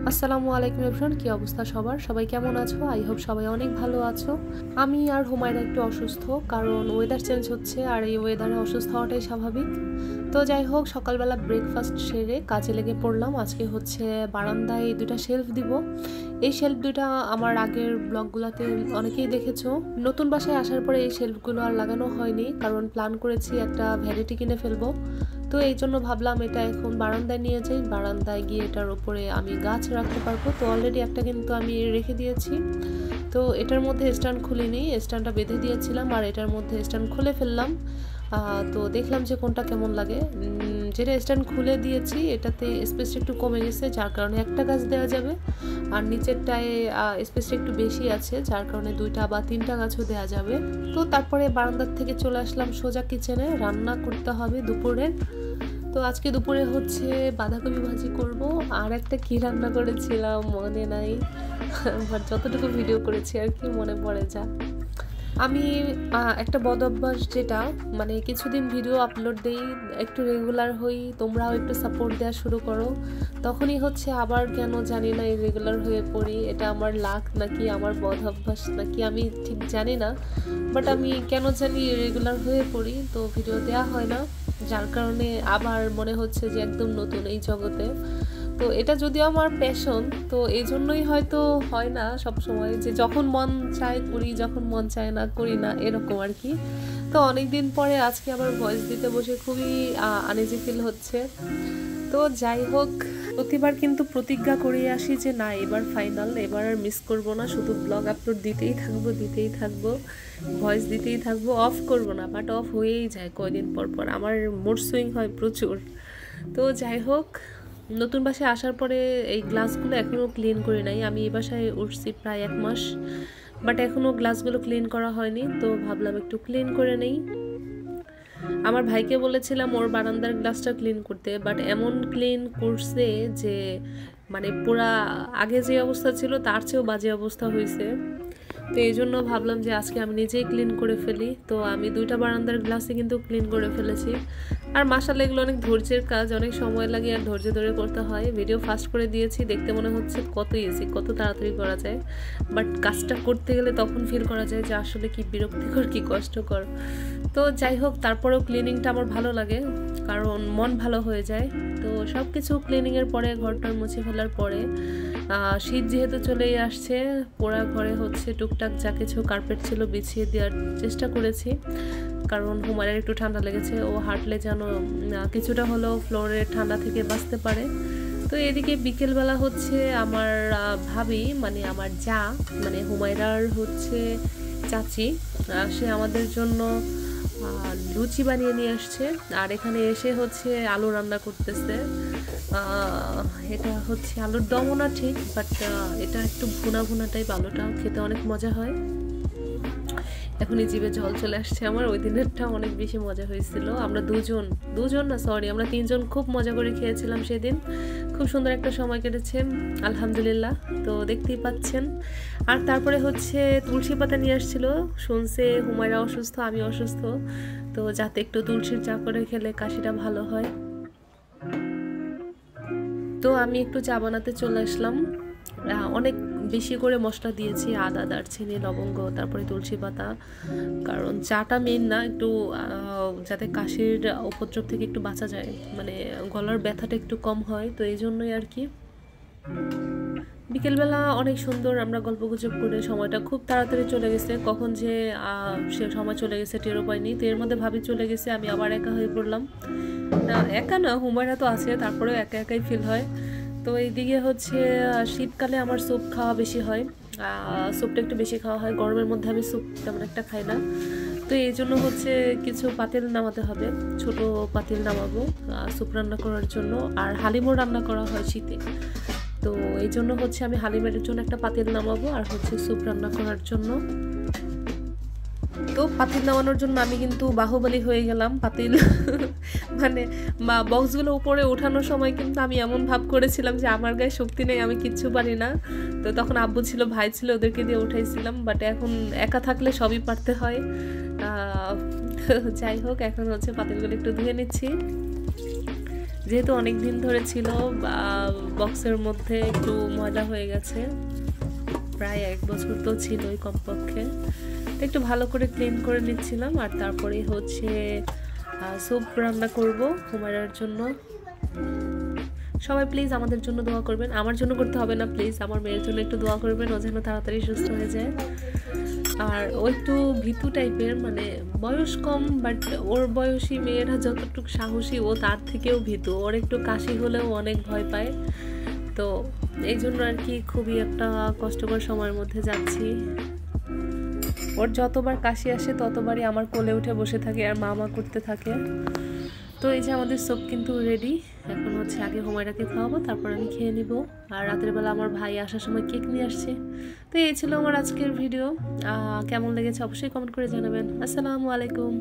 আসসালামু আলাইকুম এভরিওয়ান, কি অবস্থা সবার? সবাই কেমন আছো? আই হোপ সবাই অনেক ভালো আছো। আমি আর হুমায়রা একটু অসুস্থ, কারণ ওয়েদার চেঞ্জ হচ্ছে আর এই ওয়েদারে অসুস্থ হওয়াটাই স্বাভাবিক। তো যাই হোক, সকালবেলা ব্রেকফাস্ট সেরে কাজে লেগে পড়লাম। আজকে হচ্ছে বারান্দায় দুটা শেলফ দিব। এই শেলফ দুটা আমার আগের ব্লগগুলোতে অনেকেই দেখেছো। নতুন বাসায় আসার পরে এই শেলফগুলো আর লাগানো হয়নি, কারণ প্ল্যান করেছি একটা ভ্যানিটি কিনে ফেলবো। তো এই জন্য ভাবলাম এটা এখন বারান্দায় নিয়ে যাই, বারান্দায় গিয়ে এটার উপরে আমি গাছ রাখতে পারবো। তো অলরেডি একটা কিন্তু আমি রেখে দিয়েছি। তো এটার মধ্যে স্ট্যান্ড খুলিনি, স্ট্যান্ডটা বেঁধে দিয়েছিলাম আর এটার মধ্যে স্ট্যান্ড খুলে ফেললাম। তো দেখলাম যে কোনটা কেমন লাগে। যেটা স্ট্যান্ড খুলে দিয়েছি এটাতে স্পেসটা একটু কমে গেছে, যার কারণে একটা গাছ দেওয়া যাবে। আর নিচেরটায় স্পেসটা একটু বেশি আছে, যার কারণে 2টা বা 3টা গাছও দেওয়া যাবে। তো তারপরে বারান্দার থেকে চলে আসলাম সোজা কিচেনে, রান্না করতে হবে দুপুরে। তো আজকে দুপুরে হচ্ছে বাঁধাকপি ভাজি করব। আর একটা কি রান্না করেছিলাম মনে নাই, বাট যতটুকু ভিডিও করেছি আর কি মনে পড়ে যা। আমি একটা বদ অভ্যাস, যেটা মানে কিছুদিন ভিডিও আপলোড দেই, একটু রেগুলার হই, তোমরাও একটু সাপোর্ট দেওয়া শুরু করো, তখনই হচ্ছে আবার কেন জানি না রেগুলার হয়ে পড়ি। এটা আমার লাক নাকি আমার বদ অভ্যাস নাকি আমি ঠিক জানি না, বাট আমি কেন জানি রেগুলার হয়ে পড়ি, তো ভিডিও দেওয়া হয় না, যার কারণে আবার মনে হচ্ছে যে একদম নতুন এই জগতে। তো এটা যদিও আমার প্যাশন, তো এই জন্যই হয়তো হয় না সব সময়, যে যখন মন চায় করি, যখন মন চায় না করি না, এরকম আর কি। তো অনেক দিন পরে আজকে আবার ভয়েস দিতে বসে খুবই আনইজি ফিল হচ্ছে। তো যাই হোক, প্রতিবার কিন্তু প্রতিজ্ঞা করে আসি যে না, এবার ফাইনাল, এবার আর মিস করবো না, শুধু ব্লগ আপলোড দিতেই থাকবো, ভয়েস দিতেই থাকবো, অফ করবো না। বাট অফ হয়েই যায় কয়দিন পর পর, আমার মুড সুইং হয় প্রচুর। তো যাই হোক, নতুন বাসায় আসার পরে এই গ্লাসগুলো এখনও ক্লিন করি নাই। আমি এই বাসায় উঠছি প্রায় 1 মাস, বাট এখনও গ্লাসগুলো ক্লিন করা হয়নি, তো ভাবলাম একটু ক্লিন করে নেই। আমার ভাইকে বলেছিলাম ওর বারান্দার গ্লাসটা ক্লিন করতে, বাট এমন ক্লিন করছে যে মানে পুরা আগে যে অবস্থা ছিল তার চেয়েও বাজে অবস্থা হয়েছে। তো এই জন্য ভাবলাম যে আজকে আমি নিজেই ক্লিন করে ফেলি। তো আমি 2টা বারান্দার গ্লাসই কিন্তু ক্লিন করে ফেলেছি। আর মাশাআল্লাহ, এগুলো অনেক ধৈর্যের কাজ, অনেক সময় লাগে আর ধৈর্য ধরে করতে হয়। ভিডিও ফাস্ট করে দিয়েছি, দেখতে মনে হচ্ছে কত ইজি, কত তাড়াতাড়ি করা যায়, বাট কাজটা করতে গেলে তখন ফিল করা যায় যে আসলে কি বিরক্তিকর, কি কষ্টকর। তো যাই হোক, তারপরেও ক্লিনিংটা আমার ভালো লাগে, কারণ মন ভালো হয়ে যায়। তো সব কিছু ক্লিনিংয়ের পরে, ঘরটার মুছে ফেলার পরে, শীত যেহেতু চলেই আসছে, পোড়া ঘরে হচ্ছে টুকটাক যা কিছু কার্পেট ছিল বিছিয়ে দেওয়ার চেষ্টা করেছি, কারণ হুমায়রার একটু ঠান্ডা লেগেছে, ও হাঁটলে যেন কিছুটা হলেও ফ্লোরের ঠান্ডা থেকে বাঁচতে পারে। তো এদিকে বিকেলবেলা হচ্ছে আমার ভাবি, মানে আমার যা, মানে হুমায়রার হচ্ছে চাচি, সে আমাদের জন্য লুচি বানিয়ে নিয়ে আসছে। আর এখানে এসে হচ্ছে আলু রান্না করতেছে। এটা হচ্ছে আলুর দমও না ঠিক, বাট এটা একটু ভুনা ভুনা টাইপ, আলুটা খেতে অনেক মজা হয়। এখনই জিভে জল চলে আসছে আমার। ওই দিনেরটা অনেক বেশি মজা হয়েছিল। আমরা আমরা 3জন খুব মজা করে খেয়েছিলাম সেদিন। খুব সুন্দর একটা সময় কেটেছে আলহামদুলিল্লাহ। তো দেখতেই পাচ্ছেন। আর তারপরে হচ্ছে তুলসী পাতা নিয়ে আসছিল, শুনছে হুমায়রা অসুস্থ, আমি অসুস্থ, তো যাতে একটু তুলসীর চা করে খেলে কাশিটা ভালো হয়। তো আমি একটু চা বানাতে চলে আসলাম। অনেক বেশি করে মশলা দিয়েছি, আদা, দারচিনি, লবঙ্গ, তারপরে তুলসী পাতা, কারণ চাটা মেন না, একটু যাতে কাশির উপদ্রব থেকে একটু বাঁচা যায়, মানে গলার ব্যথাটা একটু কম হয়, তো এই জন্যই আর কি। বিকেলবেলা অনেক সুন্দর আমরা গল্পগুজব করে সময়টা খুব তাড়াতাড়ি চলে গেছে, কখন যে সে সময় চলে গেছে টেরও পাইনি। তো এর মধ্যে ভাবি চলে গেছে, আমি আবার একা হয়ে পড়লাম। একা না, হুমায়রা তো আছে, তারপরেও একা একাই ফিল হয়। তো এইদিকে হচ্ছে শীতকালে আমার স্যুপ খাওয়া বেশি হয়, স্যুপটা একটু বেশি খাওয়া হয়, গরমের মধ্যে আমি স্যুপ তেমন একটা খাই না। তো এই জন্য হচ্ছে কিছু পাতিল নামাতে হবে, ছোট পাতিল নামাবো স্যুপ রান্না করার জন্য। আর হালিমও রান্না করা হয় শীতে, তো এই জন্য হচ্ছে আমি হালিমের জন্য একটা পাতিল নামাবো আর হচ্ছে স্যুপ রান্না করার জন্য। তো পাতিল নামানোর জন্য আমি কিন্তু বাহুবলী হয়ে গেলাম। পাতিল মানে বক্সগুলো উপরে ওঠানোর সময় কিন্তু আমি এমন ভাব করেছিলাম যে আমার গায়ে শক্তি নেই, আমি কিচ্ছু পারি না। তো তখন আব্বু ছিল, ভাই ছিল, ওদেরকে দিয়ে উঠাইছিলাম, বাট এখন একা থাকলে সবই পারতে হয়। যাই হোক, এখন হচ্ছে পাতিলগুলো একটু ধুয়ে নিচ্ছি। যেহেতু অনেক দিন ধরে ছিল বক্সের মধ্যে একটু ময়লা হয়ে গেছে, প্রায় 1 বছর তো ছিলই কমপক্ষে। একটু ভালো করে ক্লিন করে নিচ্ছিলাম। আর তারপরে হচ্ছে স্যুপ রান্না করব হুমায়রার জন্য। সবাই প্লিজ আমাদের জন্য দোয়া করবেন, আমার জন্য করতে হবে না প্লিজ, আমার মেয়ের জন্য একটু দোয়া করবেন, ও যেন তাড়াতাড়ি সুস্থ হয়ে যায়। আর ও একটু ভীতু টাইপের, মানে বয়স কম, বাট ওর বয়সী মেয়েরা যতটুকু সাহসী ও তার থেকেও ভীতু। ওর একটু কাশি হলেও অনেক ভয় পায়। তো এই জন্য আর কি খুবই একটা কষ্টকর সময়ের মধ্যে যাচ্ছি। ওর যতবার কাশি আসে ততবারই আমার কোলে উঠে বসে থাকে আর মা করতে থাকে। তো এই যে আমাদের স্যুপ কিন্তু রেডি। এখন হচ্ছে আগে হুমায়রাকে খাওয়াবো, তারপর আমি খেয়ে নিব। আর রাতের বেলা আমার ভাই আসার সময় কেক নিয়ে আসছে। তো এই ছিল আমার আজকের ভিডিও। কেমন লেগেছে অবশ্যই কমেন্ট করে জানাবেন। আসসালামু আলাইকুম।